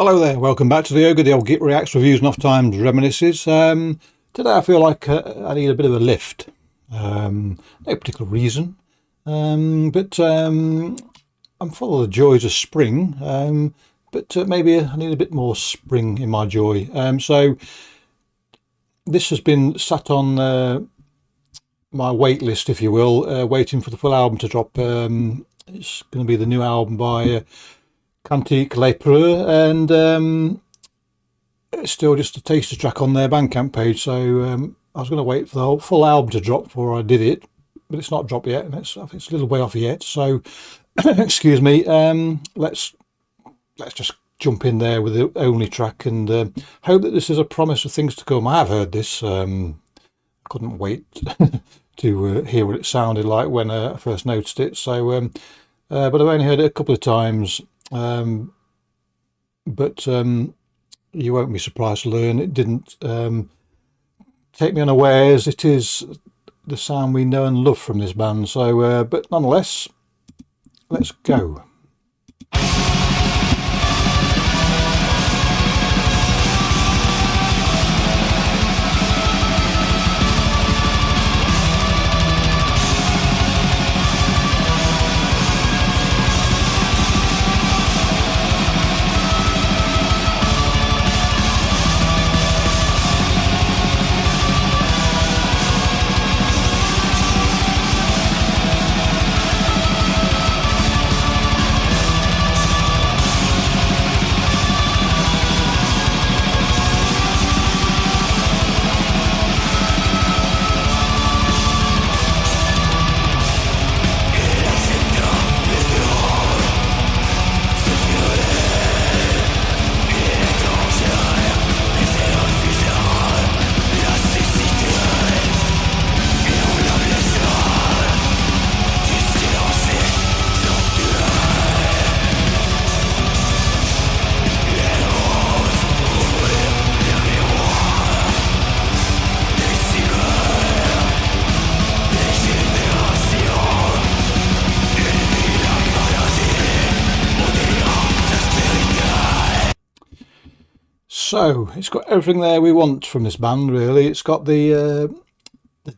Hello there, welcome back to the Ogre, the old Git Reacts, Reviews and Off-Times Reminiscences. Today I feel like I need a bit of a lift. No particular reason, but I'm full of the joys of spring, but maybe I need a bit more spring in my joy. So this has been sat on my wait list, if you will, waiting for the full album to drop. It's going to be the new album by Cantique Lépreux, and it's still just a taster track on their Bandcamp page, so I was going to wait for the whole full album to drop before I did it, but it's not dropped yet, and I think it's a little way off yet, so excuse me. Let's just jump in there with the only track, and hope that this is a promise of things to come. I have heard this. I couldn't wait to hear what it sounded like when I first noticed it, so but I've only heard it a couple of times. But you won't be surprised to learn it didn't take me unawares. It is the sound we know and love from this band. So, but nonetheless, let's go. So it's got everything there we want from this band, really. It's got the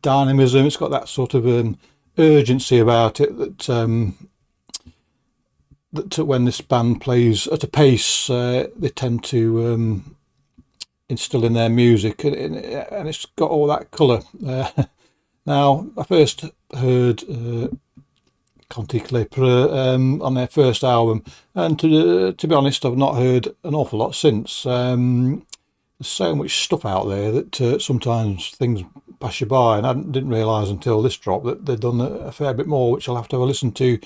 dynamism. It's got that sort of urgency about it that that when this band plays at a pace, they tend to instill in their music, and it's got all that colour. Now, I first heard Cantique Lépreux on their first album, and to be honest, I've not heard an awful lot since. There's so much stuff out there that sometimes things pass you by, and I didn't realise until this drop that they'd done a fair bit more, which I'll have to have a listen to.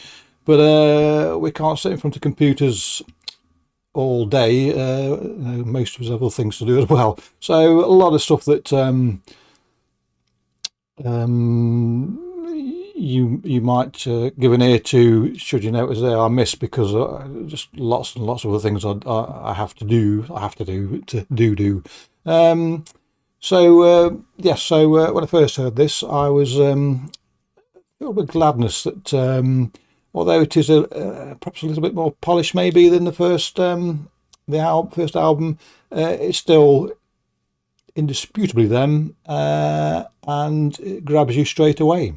But we can't sit in front of computers all day. Most of us have other things to do as well, so a lot of stuff that you might give an ear to, should you notice there, I miss, because just lots and lots of other things I have to do. Yes. So when I first heard this, I was filled with gladness that although it is perhaps a little bit more polished maybe than the first first album, it's still indisputably them, and it grabs you straight away.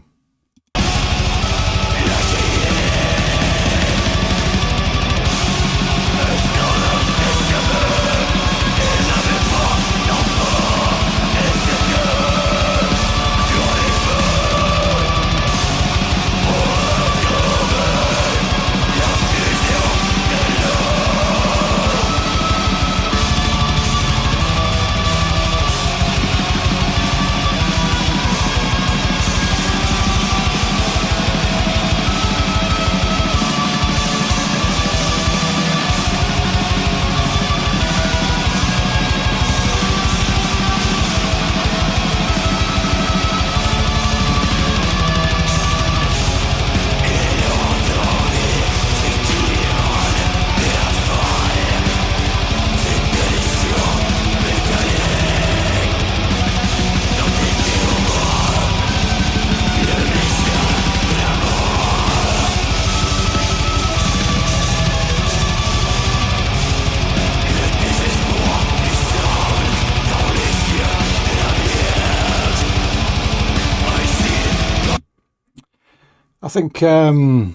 think you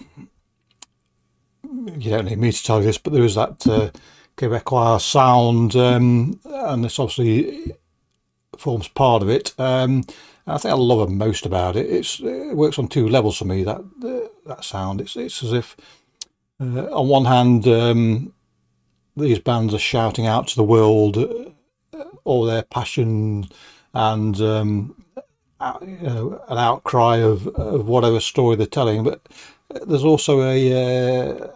don't need me to tell you this, but there is that Quebecois sound, and this obviously forms part of it. I think I love most about it. It works on two levels for me. That sound. It's as if on one hand these bands are shouting out to the world all their passion and an outcry of whatever story they're telling, but there's also a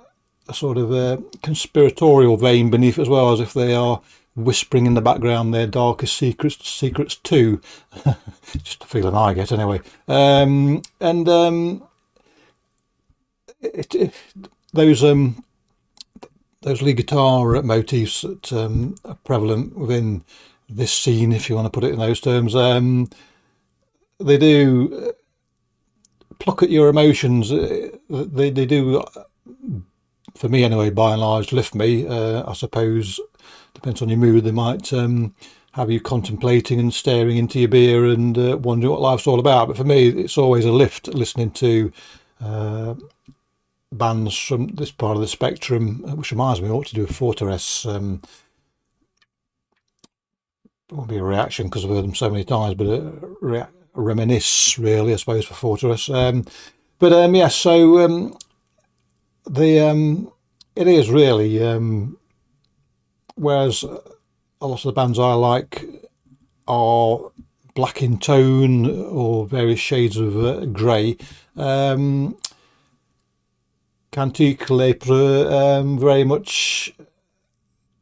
sort of a conspiratorial vein beneath as well, as if they are whispering in the background their darkest secrets too. Just a feeling I get anyway. Those lead guitar motifs that are prevalent within this scene, if you want to put it in those terms, they do pluck at your emotions. They do, for me anyway, by and large, lift me. I suppose depends on your mood. They might have you contemplating and staring into your beer and wondering what life's all about. But for me, it's always a lift listening to bands from this part of the spectrum, which reminds me, I ought to do a Fortress. It won't be a reaction because I've heard them so many times, but a reminisce, really, I suppose, for Fortress. Yeah, so it is really, whereas a lot of the bands I like are black in tone or various shades of grey. Cantique Lépreux, very much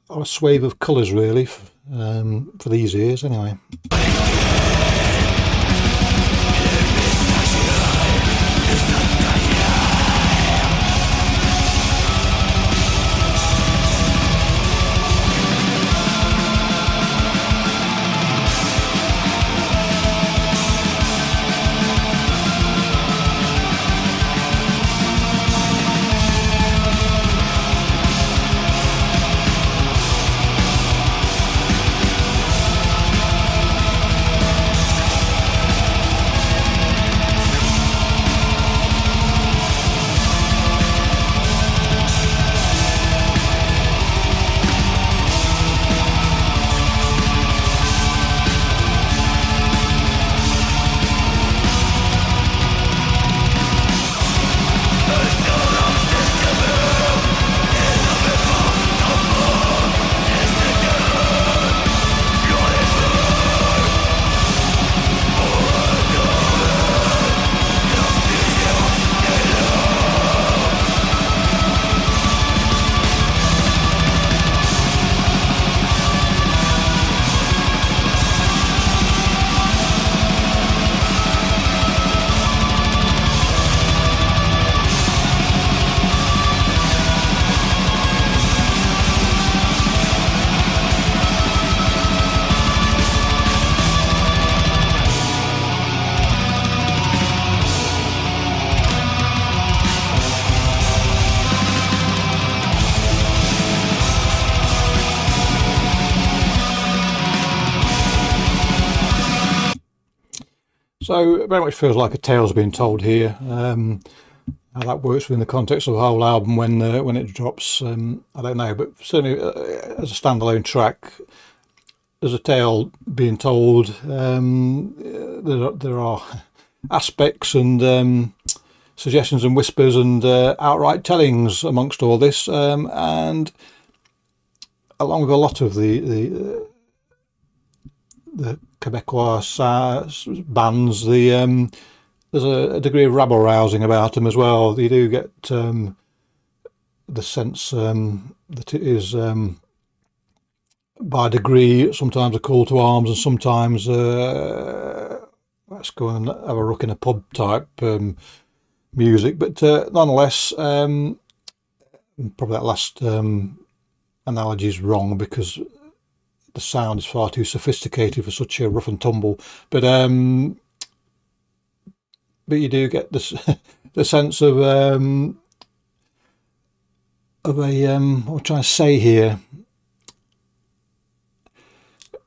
a swathe of colours, really, for these ears anyway. So it very much feels like a tale's being told here. How that works within the context of the whole album when it drops, I don't know, but certainly as a standalone track, there's a tale being told. There are aspects and suggestions and whispers and outright tellings amongst all this, and along with a lot of the Quebecois bands, there's a degree of rabble rousing about them as well. You do get the sense that it is by degree sometimes a call to arms and sometimes let's go and have a rook in a pub type music, but nonetheless, probably that last analogy is wrong because the sound is far too sophisticated for such a rough and tumble, but you do get this the sense of a what I'm trying to say here.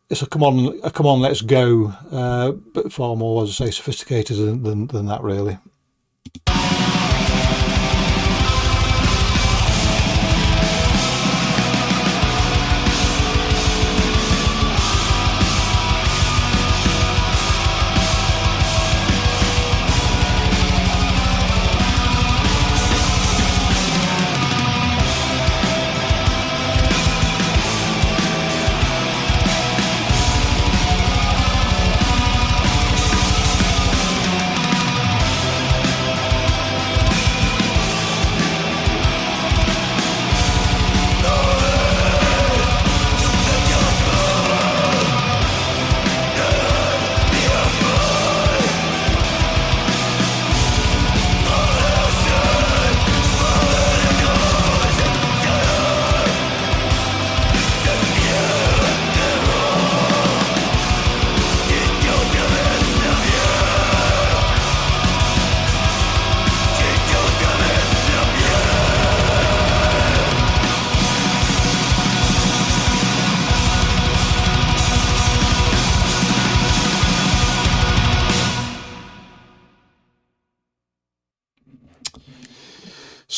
It's a come on, let's go, but far more, as I say, sophisticated than that, really.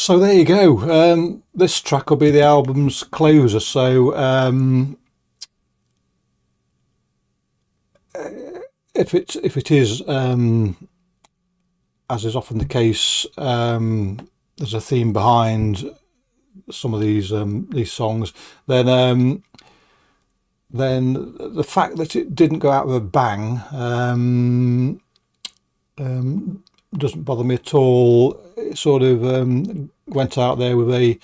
So there you go. This track will be the album's closer. So if it is, as is often the case, there's a theme behind some of these songs, then the fact that it didn't go out with a bang doesn't bother me at all. It sort of went out there with a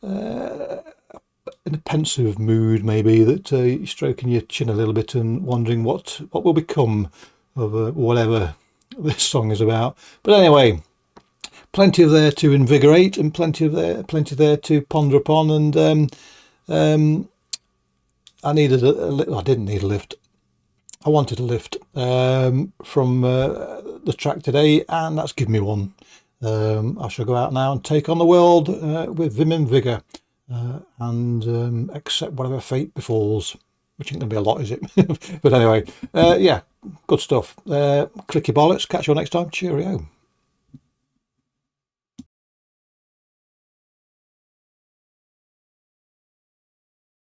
in a pensive mood, maybe, that you're stroking your chin a little bit and wondering what will become of whatever this song is about. But anyway, plenty of there to invigorate, and plenty there to ponder upon. And I needed I didn't need a lift. I wanted a lift from the track today, and that's given me one. I shall go out now and take on the world with vim and vigour, and accept whatever fate befalls, which ain't going to be a lot, is it? But anyway, yeah, good stuff. Clicky bollocks. Catch you all next time. Cheerio.